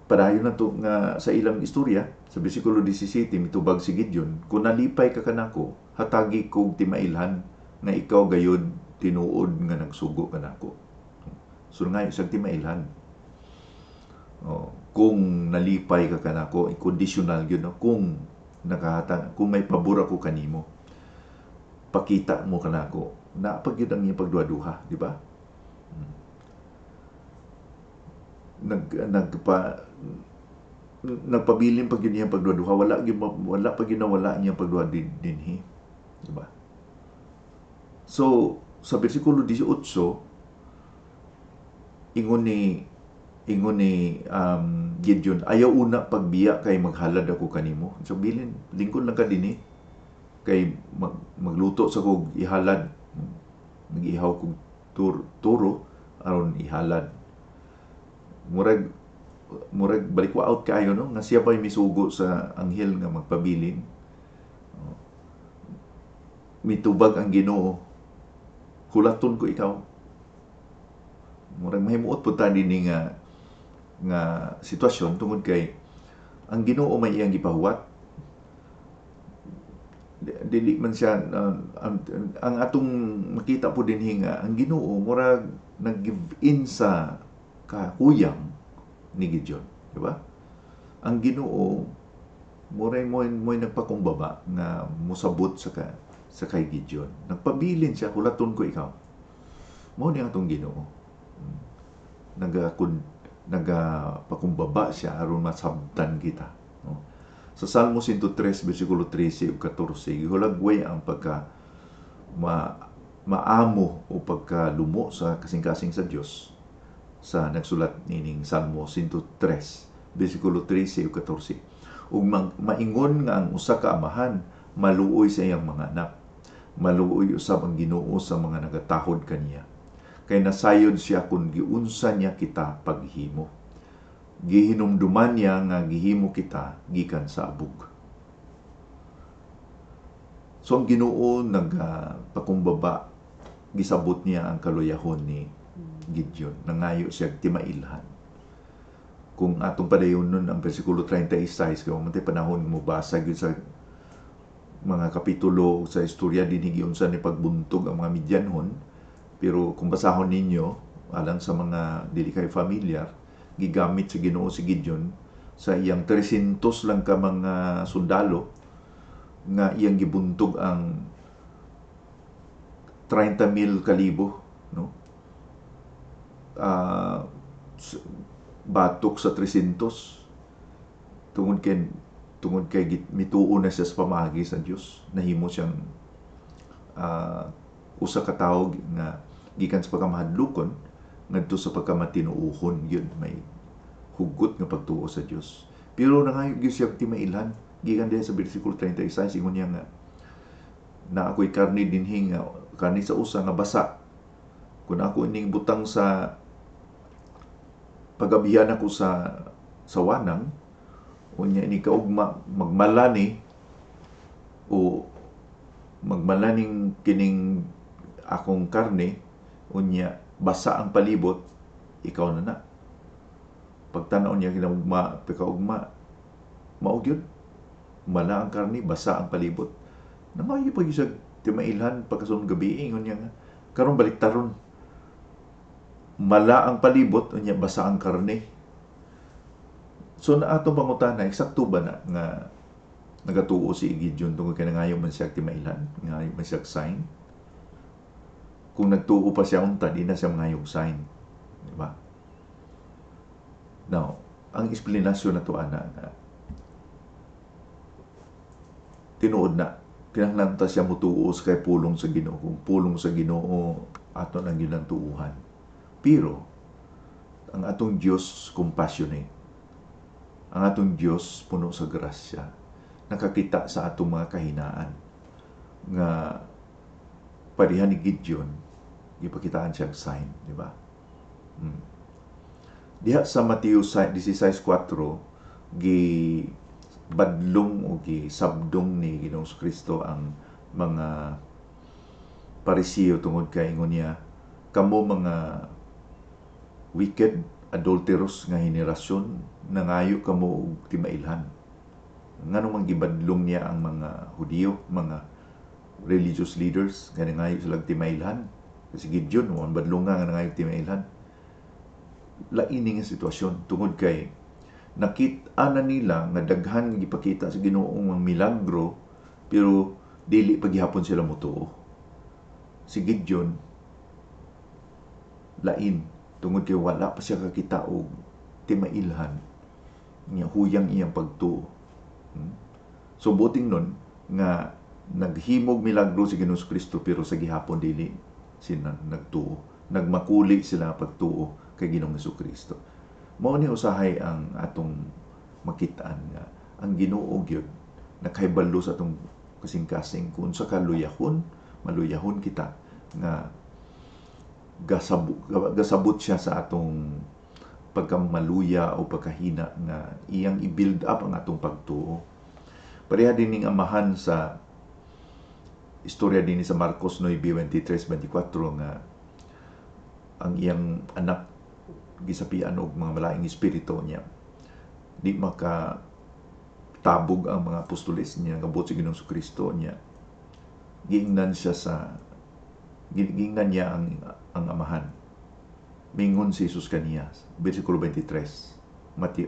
padayon na to nga sa ilang istorya, sa bersikulo 17 mitubag si Gideon, kung nalipay ka kanako, hatagi kog timailhan nga ikaw gayud tinuod nga nagsugo kanako. So nga isang timailhan. Kung nalipay ka kanako, conditional gyud, no? Kung nakahatag, kung may pabor ako kanimo, pakita mo kanako na pagyud ang iyang pagduha-duha, di ba? Nagpabilin pag yun iyang pagduha-duha, wala pag yun nawala iyang pagduha dinhi, di ba? So sa bersikulo 18, ingon ni Gideon, ayaw una pagbiya kay maghalad ako kanimo. So bilin lingkod lang ka dinhi kay magluto sa kog ihalad, nag-ihaw kog turo aron ihalad. Murag murag balik wa out kaayo no nga siya ba'y misugo sa anghel nga magpabilin. Mitubag ang Ginoo, hulaton ko ikaw. Murag mahimuot pud ta dinhi nga sitwasyon tungod kay ang Ginoo may iyang gipahuwat. Dili man siya ang atong makita po dinhi nga ang Ginoo murag nag-give in sa kahuyang ni Gideon, di ba? Ang Ginoo mo'y nagpakumbaba nga musabot sa kay Gideon. Nagpabilin siya, hulaton ko ikaw. Mao ni atong Ginoo. Nagapakumbaba siya aron masabtan kita. No? Sa Salmo 103 bersikulo 13 ug 14 gihulagway ang maamo o pagkalumo sa kasing-kasing sa Dios sa nagsulat nining Salmo 103 bersikulo 13 ug 14. Ug maingon nga ang usa ka amahan maluoy sa iyang mga anak, maluoy usab ang Ginoo sa mga nagatahod kaniya. Kay nasayod siya kung giunsa niya kita paghimo. Gihinumduman niya nga gihimo kita gikan sa abog. So ang Ginoo nagpakumbaba, gisabot niya ang kaluyahon ni Gideon. Nangayo siya timailhan. Kung atong padayon nun ang versikulo 36, kung matay panahon mo basa gyud sa mga kapitulo sa istorya dinhi giunsa ni pagbuntog ang mga Midyanhon. Pero kung basahon ninyo alang sa mga dili kay familiar, gigamit sa Ginoo si Gideon sa iyang 300 lang ka mga sundalo nga iyang gibuntog ang 30,000 kalibo, no? Batok sa 300 tungod kay mituo na siya sa pamagi sa Dios. Nahimo siyang usa ka tawo nga gikan sa pagkamahadlokon ngadto sa pagkamatinuohon. Yun may hugot nga pagtuo sa Dios. Pero nangayo gyud siya timailhan gikan diha sa bersikulo 36 ingon niya nga na ako'y karni dinhi nga karni sa usa nga basa. Kung ako ining butang sa pagabihan ako sa wanang, unya ini kaugma magmalani o magmalaning kining akong karne, unya basa ang palibot, ikaw na. Pagtanaw niya kinaugma, pagkaugma, maog yun. Mala ang karne, basa ang palibot. Nangayo pag isa timailhan pagkasunod gabi, ingon niya nga, karon baliktaron. Mala ang palibot, unya basa ang karne. So na atong pangutana, eksakto ba na nga nagatuo si Gideon tungkol kay nangayo man siya timailhan, nangayo man siya sign? Kung nagtuo pa siya unta, di na siya mangayong sign. Diba? Now, ang explanation na to ana nga tinuod na kinahanglan ta siya mutuo sa kay pulong sa Ginoo. Kung pulong sa Ginoo ato nang gilang tuuhan. Pero ang atong Dios compassionate. Ang atong Dios puno sa grasya. Nakakita sa atong mga kahinaan nga parihan ni Gideon gipakitaan siya sign, di ba? Diha sa Mateo 16:4 badlong o sabdong ni Ginoong Kristo ang mga Parisiyo tungod kay ingon niya, kamo mga wicked, adulterous nga henerasyon, nangayo kamo og timailhan. Nganong man gibadlong niya ang mga Hudiyo, mga religious leaders nga nangayo sila timailhan. Kasi Gideon, ang badlong nga nangayo timailhan. Lain nga sitwasyon tungod kay nakita na nila nga daghan gipakita sa Ginoong mga milagro pero dili pa gihapon sila motuo. Si Gideon lain tungod kay wala pa siya kakita og timailhan niya huyang iyang pagtuo. So buting nun nga naghimog milagro si Ginoong Kristo pero sa gihapon dili sila nagtuo. Nagmakuli sila pagtuo kay Ginoong Kristo. Mao ni usahay ang atong makitaan nga ang Ginoo gyud nakahibalo sa atong kasing-kasing kung sa maluyahon kita nga gasabot siya sa atong pagkamaluya o pagkahina nga iyang i-build up ang atong pagtuo. Pareha din ning amahan sa istorya din sa Marcos 9:23-24 nga ang iyang anak gisapian og mga malaing espiritu niya. Di maka tabog ang mga apostoles niya ngabot sa Ginoong Kristo niya. Giingnan niya ang amahan. Mingon si Jesus kaniya, versikulo 23,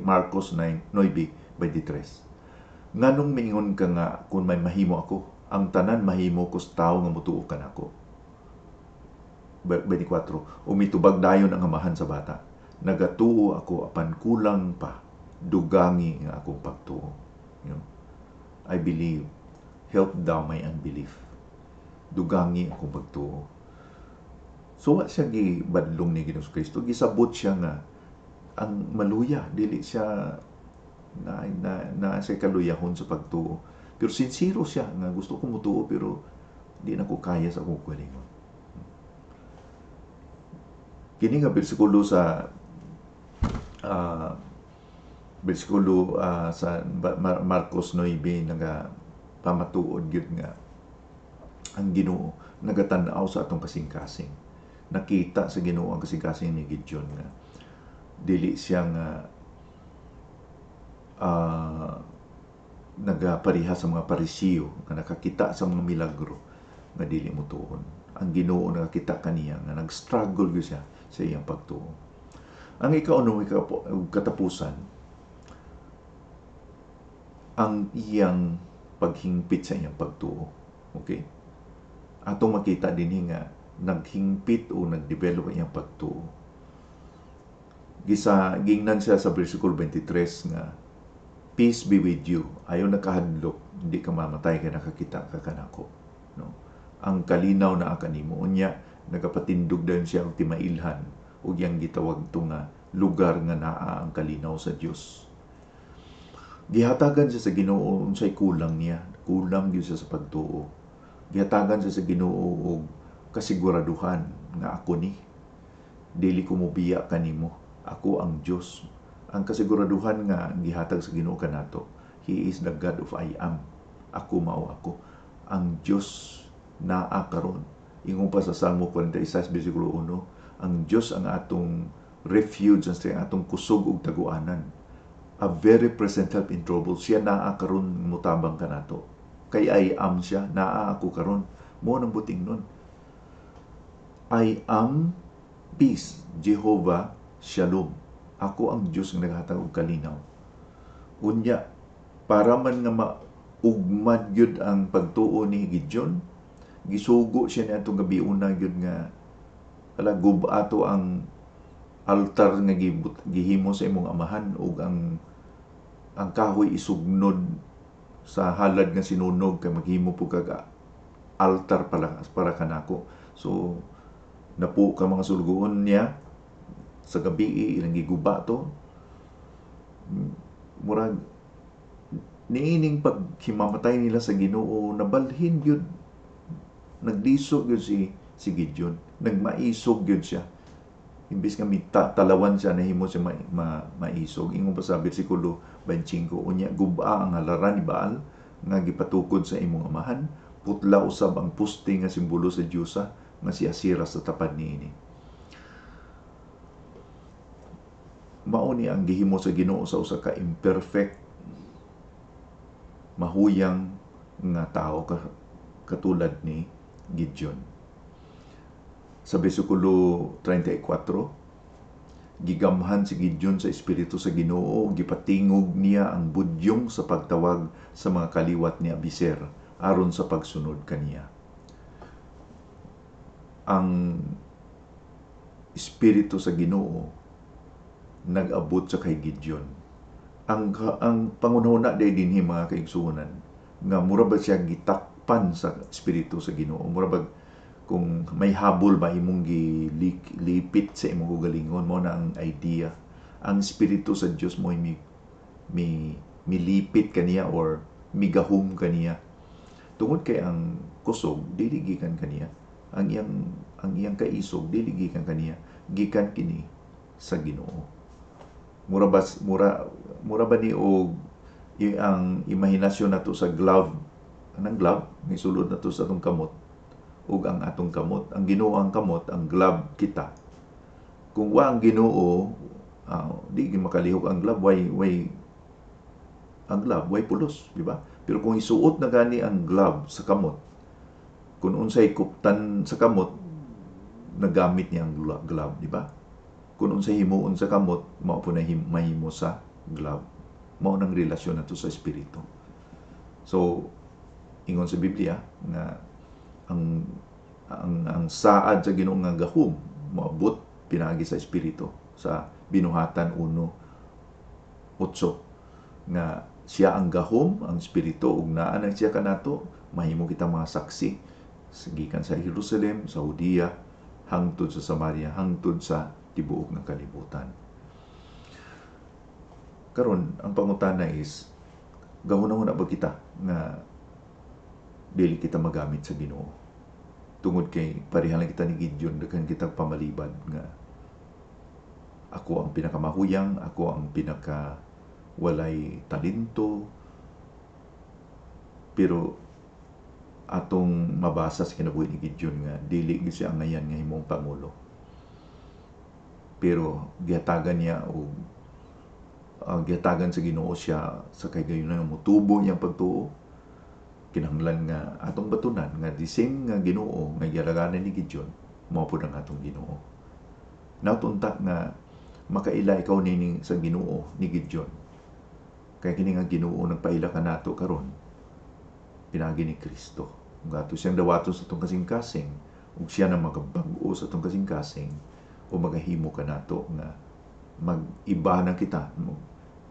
Marcos 9:23. Nganong mingon ka nga kung may mahimo ako, ang tanan mahimo ko sa tao nga mutuo ka nako. 24. Umitubag dayon ang amahan sa bata. Nagatuo ako apan kulang pa, dugangi nga akong pagtuo. I believe, help thou my unbelief. Dugangi akong pagtuo. So, wa siya gibadlong ni Ginoong Kristo. Gisabot siya nga ang maluya. Dili siya na sa kaluyahon sa pagtuo. Pero sincero siya nga gusto ko mutuo pero di na ko kaya sa akong kalingon. Kini nga bersikulo sa sa Marcos 9 nga pamatuod gyud nga ang Ginoo nagatanaw sa atong kasing-kasing. Nakita sa Ginoo ang kasing-kasing ni Gideon nga dili siya nga nagapariha sa mga Parisiyo nga nakakita sa mga milagro nga dili motuon. Ang Ginoo nakakita kaniya nga nag-struggle gyud siya sa iyang pagtuo. Ang ikaw katapusan, ang iyang paghingpit sa iyang pagtuo. Okay? Atong makita din nga naghingpit o nagdevelop ang iyang pagtuo. Gingnan siya sa versikulo 23 nga, peace be with you. Ayaw nakahadlok, hindi ka mamatay kaya nakakita ka kanako. No? Ang kalinaw na kanimo unya nagapatindog dayon siya og timailhan ug yang gitawag to nga lugar nga naa ang kalinaw sa Dios. Gihatagan siya sa Ginoo unsay kulang niya, kulang gyud siya sa pagtuo. Gihatagan siya sa Ginoo og kasiguraduhan nga ako ni dili ko mobiya kanimo, ako ang Dios. Ang kasiguraduhan nga gihatag sa Ginoo kanato, He is the God of I am. Ako mao ako. Ang Dios naa karon. Ingon pa sa Salmo 46 bersikulo 1, ang Dios ang atong refuge, ang atong kusog ug taguanan. A very present help in trouble. Siya naa karon mutabang kanato. Kay I am siya, naa ako karon. Mo nang buting nun. I am peace, Jehovah Shalom. Ako ang Diyos nga naghatag og kalinaw. Unya, para man nga maugmad gyud ang pagtuo ni Gideon, gisugo siya ni atong gabi una gyud nga gubato ang altar nga gihimo sa imong amahan ug ang kahoy isugnod sa halad nga sinunog kay maghimo po kag altar para kanako. So napo ka mga sulgoon niya sa gabi ilang giguba to. Murag niining paghimamatay nila sa Ginoo nabalhin gyud, nagdisog gyud si Gideon, nagmaisog gyud siya. Imbis nga talawan siya, nahimo siya maisog. Ingon pa sa bersikulo 25, unya guba ang halaran ni Baal nga gipatukod sa imong amahan, putla usab ang puste nga simbolo sa Diyosa nga si Asira sa tapad niini. Mao ni ang gihimo sa Ginoo sa usa ka imperfect, mahuyang nga tao katulad ni Gideon. Sa bersikulo 34, gigamhan si Gideon sa Espiritu sa Ginoo, gipatingog niya ang budyong sa pagtawag sa mga kaliwat ni Abiser aron sa pagsunod kaniya. Ang Espiritu sa Ginoo nag-abot sa kay Gideon. Ang pangunahuna day dinhi mga kaigsuonan nga mura ba siya gitakpan sa Espiritu sa Ginoo, mura ba kung may habol ba imong gilipit sa imong galingon, mo na ang idea. Ang Espiritu sa Dios mo milipit kaniya or migahum kaniya. Tungod kay ang kusog dili gikan kaniya, ang iyang kaisog dili gikan kaniya, gikan kini sa Ginoo. Mura ba ni og ang imahinasyon nato sa glove, anang glove ni sulod nato sa atong kamot ug ang atong kamot, ang Ginoo ang kamot, ang glove kita. Kung wa ang Ginoo, di makalihok ang glove, ang glove way pulos, di ba? Pero kung isuot na gani ang glove sa kamot, kung unsay kuptan sa kamot, nagamit niya ang glove, di ba? Kung unsay himuon sa kamot, mao po na mahimo sa glove. Mao nang relasyon nato sa espiritu. So, ingon sa Biblia nga ang saad sa Ginoo nga gahom moabot pinaagi sa espiritu sa Binuhatan 1:8 nga siya ang gahom, ang espiritu ug naa na siya kanato, mahimo kita mga saksi gikan sa Jerusalem, sa Judea, hangtod sa Samaria, hangtod sa tibuok ng kalibutan. Karon ang pangutana is gahuna-huna ba kita nga dili kita magamit sa Ginoo? Tungod kay pareha lang kita ni Gideon, daghan kita pamalibad nga ako ang pinakamahuyang, ako ang pinaka walay talento. Pero atong mabasa sa kinabuhi ni Gideon nga dili gyud siya ngayan nga himong pangulo. Pero gihatagan niya o gihatagan sa Ginoo siya sa kagayonan nga motubo niyang pagtuo. Kinahanglan nga atong batunan nga the same nga Ginoo nga gilaganan ni Gideon, mao pud ang atong Ginoo. Nautunta nga makaila ikaw nini sa Ginoo ni Gideon. Kay kini nga Ginoo nagpaila kanato karon pinaagi ni Kristo. Ug ato siyang dawaton sa atong kasing-kasing, ug siya na magabag-o sa atong kasing-kasing o magahimo kanato nga mag-iba na kita,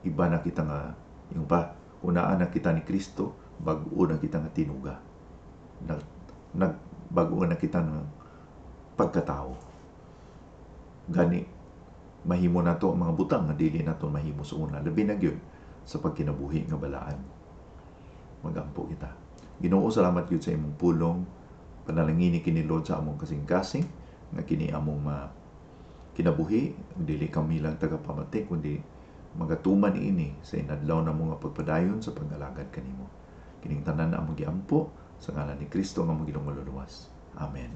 iba na kita nga yung pa unaan na kita ni Kristo, bag-o na kita nga tinuga. Bag-o na kita ng pagkatao. Gani, mahimo na to ang mga butang nga dili na to mahimo sa una. Labi na gyud sa pagkinabuhi nga balaan. Magampo kita. Ginoo, salamat gyud sa imong pulong. Panalangini kini Lord sa among kasing-kasing nga kini among kinabuhi. Dili kami lang tagapamatik, kundi magatuman ini sa inadlaw na mga pagpadayon sa pag-alagad kanimo. Kining tanan na among giampo sa ngalan ni Kristo nga among Ginoong maluluwas. Amen.